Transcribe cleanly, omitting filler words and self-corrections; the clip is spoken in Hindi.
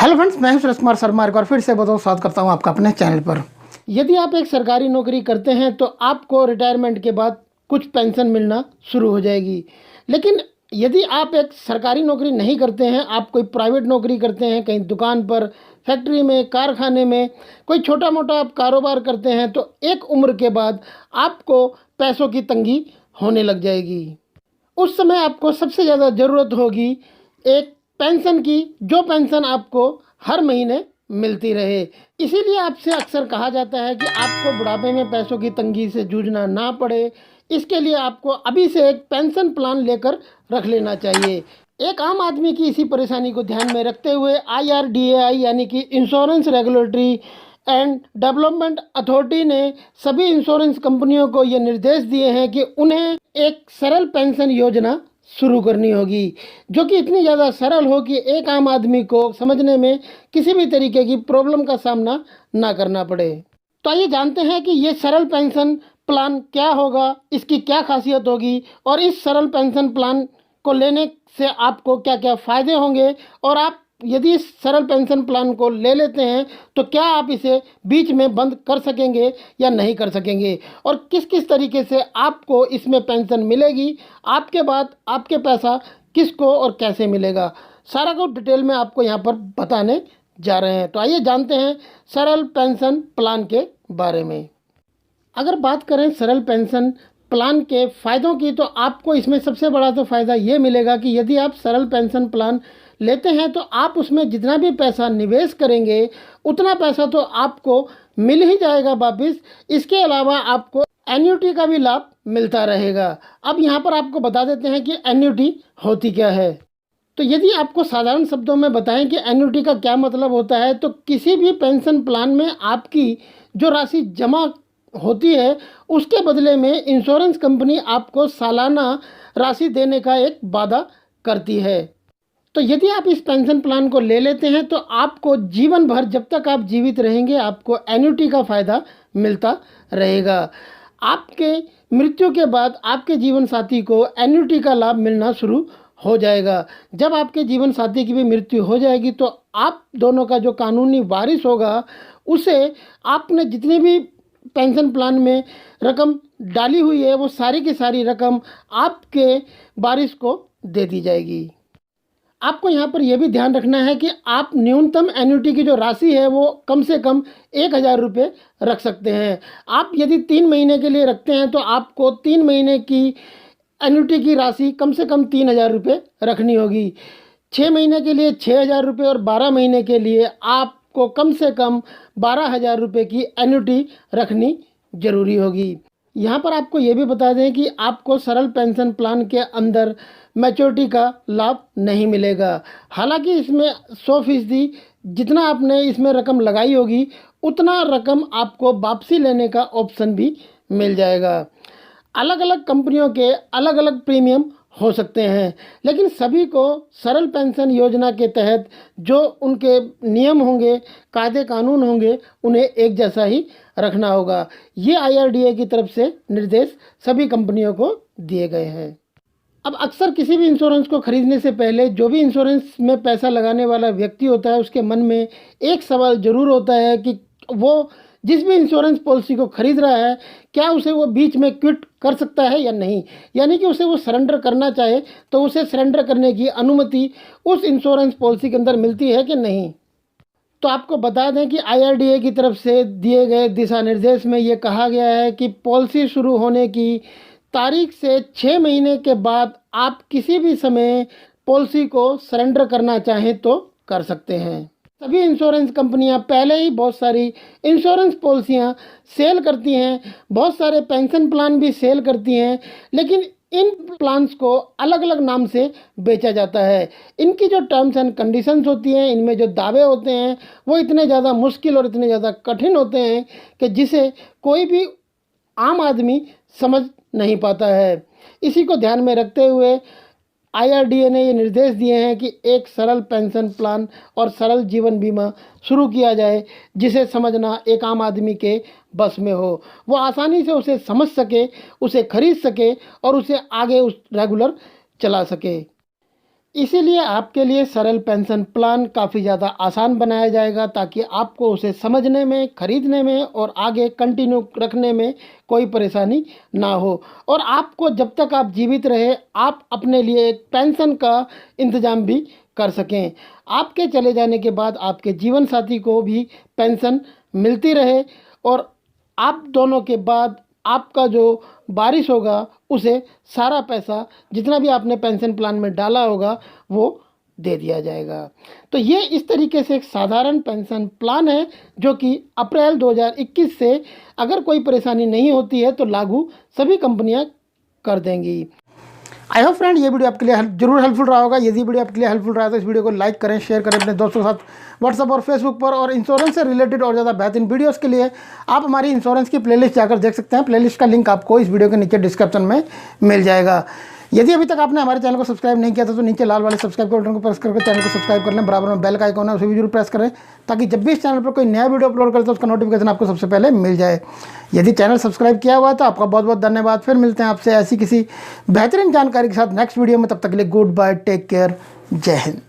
हेलो फ्रेंड्स, मैं हूं सुरेश कुमार शर्मा। एक बार फिर से बहुत स्वागत करता हूं आपका अपने चैनल पर। यदि आप एक सरकारी नौकरी करते हैं तो आपको रिटायरमेंट के बाद कुछ पेंशन मिलना शुरू हो जाएगी। लेकिन यदि आप एक सरकारी नौकरी नहीं करते हैं, आप कोई प्राइवेट नौकरी करते हैं, कहीं दुकान पर, फैक्ट्री में, कारखाने में, कोई छोटा मोटा आप कारोबार करते हैं, तो एक उम्र के बाद आपको पैसों की तंगी होने लग जाएगी। उस समय आपको सबसे ज़्यादा ज़रूरत होगी एक पेंशन की, जो पेंशन आपको हर महीने मिलती रहे। इसीलिए आपसे अक्सर कहा जाता है कि आपको बुढ़ापे में पैसों की तंगी से जूझना ना पड़े, इसके लिए आपको अभी से एक पेंशन प्लान लेकर रख लेना चाहिए। एक आम आदमी की इसी परेशानी को ध्यान में रखते हुए IRDAI यानी कि insurance regulatory and development authority ने सभी इंश्योरेंस कंपनियों को ये निर्देश दिए हैं कि उन्हें एक सरल पेंशन योजना शुरू करनी होगी, जो कि इतनी ज़्यादा सरल हो कि एक आम आदमी को समझने में किसी भी तरीके की प्रॉब्लम का सामना ना करना पड़े। तो आइए जानते हैं कि ये सरल पेंशन प्लान क्या होगा, इसकी क्या खासियत होगी और इस सरल पेंशन प्लान को लेने से आपको क्या क्या फ़ायदे होंगे, और आप यदि इस सरल पेंशन प्लान को ले लेते हैं तो क्या आप इसे बीच में बंद कर सकेंगे या नहीं कर सकेंगे, और किस किस तरीके से आपको इसमें पेंशन मिलेगी, आपके बाद आपके पैसा किसको और कैसे मिलेगा, सारा कुछ डिटेल में आपको यहाँ पर बताने जा रहे हैं। तो आइए जानते हैं सरल पेंशन प्लान के बारे में। अगर बात करें सरल पेंशन प्लान के फ़ायदों की, तो आपको इसमें सबसे बड़ा तो फ़ायदा ये मिलेगा कि यदि आप सरल पेंशन प्लान लेते हैं तो आप उसमें जितना भी पैसा निवेश करेंगे उतना पैसा तो आपको मिल ही जाएगा वापस। इसके अलावा आपको एन्युटी का भी लाभ मिलता रहेगा। अब यहाँ पर आपको बता देते हैं कि एन्युटी होती क्या है। तो यदि आपको साधारण शब्दों में बताएं कि एन्युटी का क्या मतलब होता है, तो किसी भी पेंशन प्लान में आपकी जो राशि जमा होती है उसके बदले में इंश्योरेंस कंपनी आपको सालाना राशि देने का एक वादा करती है। तो यदि आप इस पेंशन प्लान को ले लेते हैं तो आपको जीवन भर, जब तक आप जीवित रहेंगे, आपको एन्युटी का फ़ायदा मिलता रहेगा। आपके मृत्यु के बाद आपके जीवन साथी को एन्युटी का लाभ मिलना शुरू हो जाएगा। जब आपके जीवन साथी की भी मृत्यु हो जाएगी तो आप दोनों का जो कानूनी वारिस होगा उसे आपने जितनी भी पेंशन प्लान में रकम डाली हुई है वो सारी की सारी रकम आपके वारिस को दे दी जाएगी। आपको यहाँ पर यह भी ध्यान रखना है कि आप न्यूनतम एन्युटी की जो राशि है वो कम से कम 1,000 रुपये रख सकते हैं। आप यदि 3 महीने के लिए रखते हैं तो आपको 3 महीने की एन्युटी की राशि कम से कम 3,000 रुपये रखनी होगी। 6 महीने के लिए 6,000 रुपये और 12 महीने के लिए आपको कम से कम 12,000 रुपये की एन्युटी रखनी जरूरी होगी। यहाँ पर आपको ये भी बता दें कि आपको सरल पेंशन प्लान के अंदर मैच्योरिटी का लाभ नहीं मिलेगा। हालांकि इसमें 100% जितना आपने इसमें रकम लगाई होगी उतना रकम आपको वापसी लेने का ऑप्शन भी मिल जाएगा। अलग अलग कंपनियों के अलग अलग प्रीमियम हो सकते हैं, लेकिन सभी को सरल पेंशन योजना के तहत जो उनके नियम होंगे, कायदे कानून होंगे, उन्हें एक जैसा ही रखना होगा। ये IRDAI की तरफ से निर्देश सभी कंपनियों को दिए गए हैं। अब अक्सर किसी भी इंश्योरेंस को खरीदने से पहले जो भी इंश्योरेंस में पैसा लगाने वाला व्यक्ति होता है उसके मन में एक सवाल ज़रूर होता है कि वो जिस भी इंश्योरेंस पॉलिसी को खरीद रहा है क्या उसे वो बीच में क्विट कर सकता है या नहीं, यानी कि उसे वो सरेंडर करना चाहे तो उसे सरेंडर करने की अनुमति उस इंश्योरेंस पॉलिसी के अंदर मिलती है कि नहीं। तो आपको बता दें कि IRDAI की तरफ से दिए गए दिशा निर्देश में ये कहा गया है कि पॉलिसी शुरू होने की तारीख से 6 महीने के बाद आप किसी भी समय पॉलिसी को सरेंडर करना चाहें तो कर सकते हैं। सभी इंश्योरेंस कंपनियां पहले ही बहुत सारी इंश्योरेंस पॉलिसियां सेल करती हैं, बहुत सारे पेंशन प्लान भी सेल करती हैं, लेकिन इन प्लान्स को अलग अलग नाम से बेचा जाता है। इनकी जो टर्म्स एंड कंडीशंस होती हैं, इनमें जो दावे होते हैं वो इतने ज़्यादा मुश्किल और इतने ज़्यादा कठिन होते हैं कि जिसे कोई भी आम आदमी समझ नहीं पाता है। इसी को ध्यान में रखते हुए IRDAI ने ये निर्देश दिए हैं कि एक सरल पेंशन प्लान और सरल जीवन बीमा शुरू किया जाए जिसे समझना एक आम आदमी के बस में हो, वो आसानी से उसे समझ सके, उसे खरीद सके और उसे आगे उस रेगुलर चला सके। इसीलिए आपके लिए सरल पेंशन प्लान काफ़ी ज़्यादा आसान बनाया जाएगा, ताकि आपको उसे समझने में, खरीदने में और आगे कंटिन्यू रखने में कोई परेशानी ना हो। और आपको जब तक आप जीवित रहे, आप अपने लिए एक पेंशन का इंतज़ाम भी कर सकें। आपके चले जाने के बाद आपके जीवन साथी को भी पेंशन मिलती रहे, और आप दोनों के बाद आपका जो वारिस होगा उसे सारा पैसा जितना भी आपने पेंशन प्लान में डाला होगा वो दे दिया जाएगा। तो ये इस तरीके से एक साधारण पेंशन प्लान है, जो कि अप्रैल 2021 से अगर कोई परेशानी नहीं होती है तो लागू सभी कंपनियां कर देंगी। आई होप फ्रेंड ये वीडियो आपके लिए जरूर हेल्पफुल रहा होगा। यदि वीडियो आपके लिए हेल्पफुल रहा तो इस वीडियो को लाइक करें, शेयर करें अपने दोस्तों के साथ व्हाट्सएप और फेसबुक पर। और इंश्योरेंस से रिलेटेड और ज़्यादा बेहतरीन वीडियोस के लिए आप हमारी इंश्योरेंस की प्लेलिस्ट जाकर देख सकते हैं। प्लेलिस्ट का लिंक आपको इस वीडियो के नीचे डिस्क्रिप्शन में मिल जाएगा। यदि अभी तक आपने हमारे चैनल को सब्सक्राइब नहीं किया था तो नीचे लाल वाले सब्सक्राइब के बटन को प्रेस करके चैनल को सब्सक्राइब कर लें। बराबर में बेल का आइकॉन है, उसे भी जरूर प्रेस करें, ताकि जब भी इस चैनल पर कोई नया वीडियो अपलोड करें तो उसका नोटिफिकेशन आपको सबसे पहले मिल जाए। यदि चैनल सब्सक्राइब किया हुआ है तो आपका बहुत बहुत धन्यवाद। फिर मिलते हैं आपसे ऐसी किसी बेहतरीन जानकारी के साथ नेक्स्ट वीडियो में। तब तक के लिए गुड बाय, टेक केयर, जय हिंद।